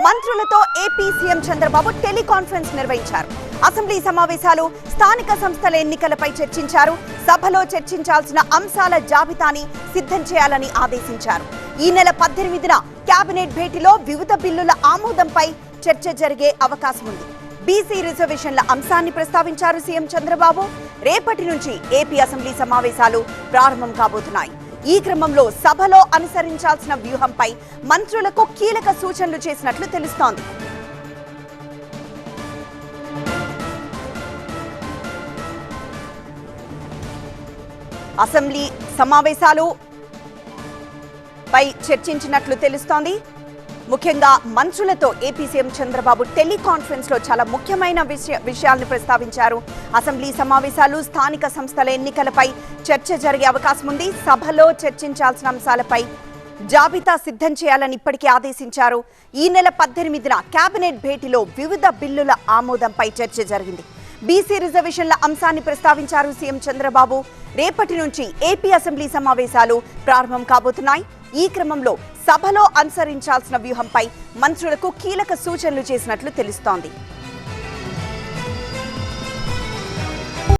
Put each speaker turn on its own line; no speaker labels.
మంత్రులతో AP CM Chandrababu teleconference నిర్వహించారు. Assembly సమావేశాలు, స్థానిక సంస్థల ఎన్నికలపై చర్చించారు. సభలో చర్చించాల్సిన అంశాల జాబితాని సిద్ధం చేయాలని ఆదేశించారు. ఈ నెల 18న కేబినెట్ భేటీలో వివిధ బిల్లుల ఆమోదంపై చర్చ జరిగే అవకాశం ఉంది. బీసీ రిజర్వేషన్ల అంశాన్ని ప్రస్తావించారు సీఎం చంద్రబాబు. రేపటి నుంచి ఏపీ అసెంబ్లీ సమావేశాలు ప్రారంభం కాబోతున్నాయి. ఈ క్రమంలో సభలో అనుసరించాల్సిన వ్యూహంపై మంత్రులకు కీలక సూచనలు చేసినట్లు తెలుస్తోంది. అసెంబ్లీ సమావేశాలు పై చర్చించినట్లు తెలుస్తోంది. ముఖ్యంగా మంత్రులతో ఏపీ సీఎం చంద్రబాబు టెలికాన్ఫరెన్స్ లో చాలా ముఖ్యమైన విషయాలను ప్రస్తావించారు. అసెంబ్లీ సమావేశాలు, స్థానిక సంస్థల ఎన్నికలపై చర్చ జరిగే అవకాశం ఉంది. సభలో చర్చించాల్సిన అంశాలపై జాబితా సిద్ధం చేయాలని ఇప్పటికే ఆదేశించారు. ఈ నెల 18న కేబినెట్ భేటీలో వివిధ బిల్లుల ఆమోదంపై చర్చ జరిగింది. బీసీ రిజర్వేషన్ల అంశాన్ని ప్రస్తావించారు సీఎం చంద్రబాబు. రేపటి నుంచి ఏపీ అసెంబ్లీ సమావేశాలు ప్రారంభం కాబోతున్నాయి. ఈ క్రమంలో సభలో అనుసరించాల్సిన వ్యూహంపై మంత్రులకు కీలక సూచనలు చేసినట్లు తెలుస్తోంది.